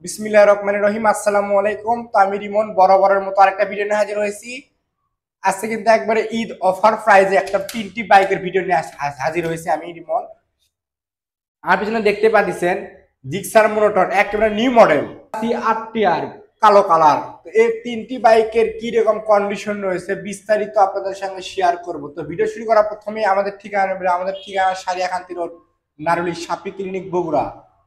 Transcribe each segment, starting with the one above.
বিসমিল্লাহির রহমানির রহিম। আসসালামু আলাইকুম। তো আমি রিমন বরাবরের মতো আরেকটা ভিডিও নিয়ে হাজির হয়েছি। আজকে কিন্তু একবারে ঈদ অফার প্রাইজে একটা 3টি বাইকের ভিডিও নিয়ে হাজির হয়েছি আমি রিমন। আর পিছনে দেখতে পাচ্ছেন জিক্সার মোনোটন একেবারে নিউ মডেল আর কালো কালার। এই 3টি বাইকের কি রকম কন্ডিশন রয়েছে বিস্তারিত আপনাদের সঙ্গে শেয়ার করব। তো ভিডিও শুরু করার প্রথমে আমাদের ঠিকানা সারিয়াকান্তি রোড, নারুলি সাপি ক্লিনিক, বগুড়া।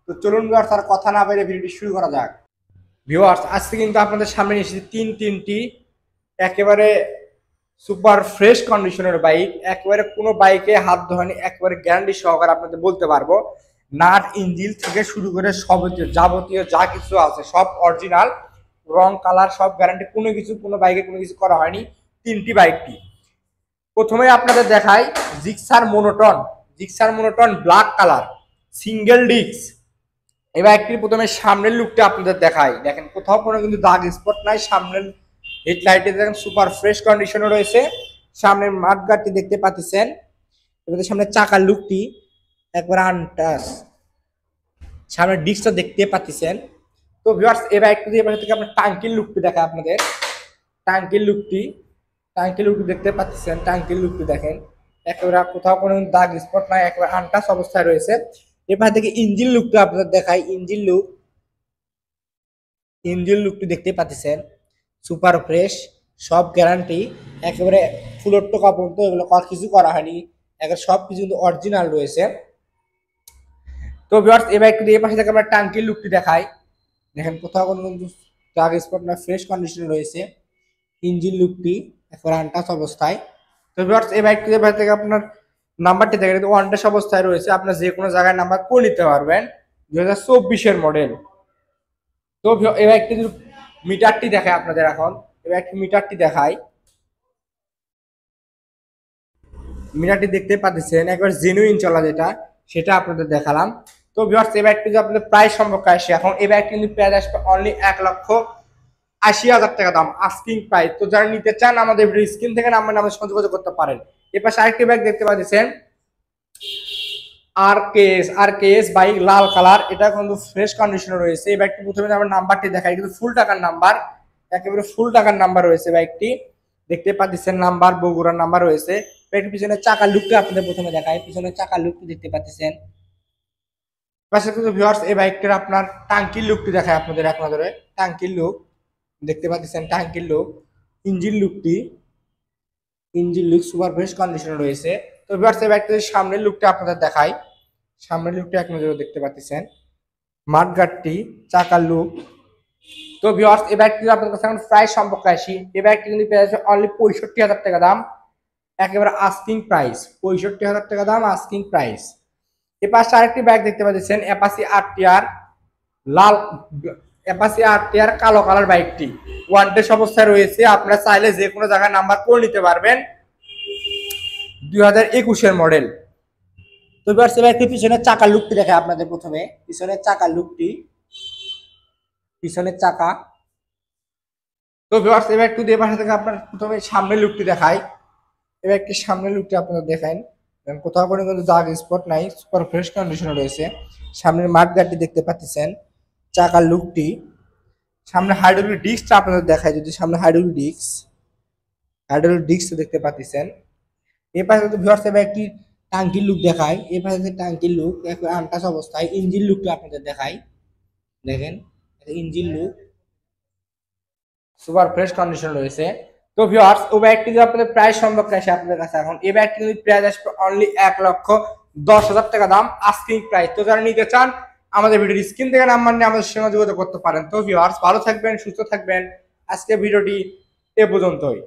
তো চলুন ভিউয়ার্স, আর কথা না বাইরে ভিডিওটি শুরু করা যাক। ভিউয়ার্স, আজকে কিন্তু আপনাদের সামনে এসেছি তিনটি একেবারে সুপার ফ্রেশ কন্ডিশনের বাইক। একেবারে কোনো বাইকে হাত ধোয়ানি, একেবারে গ্যারান্টি সহকারে আপনাদের বলতে পারবো। নাট ইঞ্জিন থেকে শুরু করে সব যাবতীয় যা কিছু আছে সব অরিজিনাল, রং কালার সব গ্যারান্টি, কোনো বাইকে কোনো কিছু করা হয়নি। তিনটি বাইকটি প্রথমে আপনাদের দেখাই Gixxer monotone black colour single disc. এই বাইকটির প্রথমে সামনের লুকটা আপনাদের দেখাই। দেখেন কোথাও কোনো কিন্তু দাগ স্পট নাই। সামনের হেডলাইটে দেখেন সুপার ফ্রেশ কন্ডিশনে রয়েছে। সামনের মাঠগার্ডটি দেখতে পাচ্ছেন। এবার সামনের চাকার লুকটি একবার আনটাচ, সামনের ডিস্কটা দেখতে পাচ্ছেন। তো ভিউয়ার্স, এই বাইকটি দিয়ে থেকে আপনার টাঙ্কির লুকটি দেখা আপনাদের। টাঙ্কির লুকটি দেখতে পাচ্ছেন। টাঙ্কির লুকটি দেখেন একেবারে কোথাও কোনো দাগ স্পট নাই, একেবারে আনটাচ অবস্থায় রয়েছে। এবার থেকে ইঞ্জিন লুকটা আপনাদের দেখাই। ইঞ্জিন লুকটি দেখতে পাচ্ছেন সুপার ফ্রেশ, সব গ্যারান্টি, একেবারে ফুলোর টোকা পর্যন্ত এগুলো কিছু করা হয়নি, একেবারে সব কিছু কিন্তু অরিজিনাল রয়েছে। তো ভিউয়ার্স, এবার একটু এই পাশে থেকে আমরা টাঙ্কির লুকটি দেখাই। দেখেন কোথাও কোনো কিন্তু দাগ স্পট না, ফ্রেশ কন্ডিশনে রয়েছে। ইঞ্জিন লুকটি একেবারে আনটাচ অবস্থায়। তো ভিউয়ার্স, এই বাইকটি থেকে আপনার নাম্বারটি দেখেন ওয়ানটাস অবস্থায় রয়েছে। আপনার যে কোনো জায়গায় নাম্বার করে নিতে পারবেন। 2024-এর মডেল। তো এই বাইকটি মিটারটি দেখায় আপনাদের এখন। এবার একটি মিটারটি দেখাই। মিটারটি দেখতে পাচ্ছেন একবার জেনুইন চলা যেটা, সেটা আপনাদের দেখালাম। তো ভিউয়ার্স, এই বাইকটি যদি আপনাদের প্রাইস সম্পর্কে আসে, এখন এই বাইকটি কিন্তু প্রাইস আসবে অনলি 1,80,000 টাকা দাম, আস্কিং প্রাইস। তো যারা নিতে চান আমাদের স্ক্রিন থেকে নাম্বার আমাদের সঙ্গে যোগাযোগ করতে পারেন। এবার আরেকটি বাইক দেখতে পাচ্ছেন আর কেএস বাইক, লাল কালার। এটা কিন্তু ফ্রেশ কন্ডিশনে রয়েছে। এই বাইকটি প্রথমে আমরা নাম্বারটি দেখাই, কিন্তু ফুল টাকার নাম্বার, একেবারে ফুল টাকার নাম্বার রয়েছে। বাইকটি দেখতে পাচ্ছেন নাম্বার বগুড়ার নাম্বার রয়েছে। বাইকটির পিছনে চাকার লুকটা আপনাদের প্রথমে দেখাই। পিছনে চাকার লুকটি দেখতে পাচ্ছেন। পাশে কিন্তু ভিউয়ার্স, এই বাইকটির আপনার টাঙ্কির লুকটি দেখায় আপনাদের এক নজরে। টাঙ্কির লুক দেখতে পাচ্ছেন, টাঙ্কির look. Engine look super fresh কন্ডিশনে রয়েছে। তো ভিউয়ার্স, এই বাইকটির সামনের লুকটা আপনাদের দেখাই। সামনের লুকটা এক নজরে দেখতে পাচ্ছেন। মাঠগার্ডটি, চাকার লুক। তো ভিউয়ার্স, এই বাইকটি আপনাদের কাছে এখন প্রাইস সম্পর্কে আসি। এই বাইকটি কিন্তু পেয়ে যাচ্ছে অনলি 65,000 টাকা দাম, একেবারে আস্কিং প্রাইস। 65,000 টাকা দাম, আস্কিং প্রাইস। এ পাশে আরেকটি বাইক দেখতে পাচ্ছেন, অ্যাপাসি আরটিআর কালো কালার। বাইকটি ওয়ান্টেড অবস্থায় রয়েছে। আপনারা চাইলে যে কোনো জায়গায় নাম্বার করে নিতে পারবেন। 2021-এর মডেল। তো ভিউয়ার্স, এবার একটু পিছনের চাকার লুকটি দেখায় আপনাদের প্রথমে। পিছনের চাকার লুকটি, পিছনের চাকা। তো ভিউয়ার্স, এবার একটু দিয়ে পাশে থেকে আপনার প্রথমে সামনের লুকটি দেখাই। এবার একটি সামনের লুকটি আপনারা দেখেন। কোথাও কোনো কিন্তু দাগ স্পট নাই, সুপার ফ্রেশ কন্ডিশনে রয়েছে। সামনের মাঠগার্ডটি দেখতে পাচ্ছেন। চাকার লুকটি, সামনে হাইড্রোলিক ডিস্কটা আপনাদের দেখায়। যদি সামনে হাইড্রোলিক ডিস্ক দেখতে পাচ্ছেন। এই পাশে কিন্তু ভিউয়ার্স, এবার একটি টাঙ্কির লুক দেখায়। এই পাশে টাঙ্কির লুক একবার আনটাচ অবস্থায়। ইঞ্জিন লুকটা আপনাদের দেখাই। দেখেন engine look super fresh condition রয়েছে। তো ভিউয়ার্স, ওই বাইকটি যদি আপনাদের প্রাইস সম্পর্কে আসে আপনাদের কাছে, এখন এই বাইকটি কিন্তু প্রাইস আসবে অনলি 1,10,000 টাকা দাম, আস্কিং প্রাইস। তো যারা নিতে চান আমাদের ভিডিওর স্ক্রিন থেকে নাম্বার নিয়ে আমাদের সঙ্গে যোগাযোগ করতে পারেন। তো ভিউয়ার্স, ভালো থাকবেন, সুস্থ থাকবেন। আজকে ভিডিওটি এ পর্যন্তই।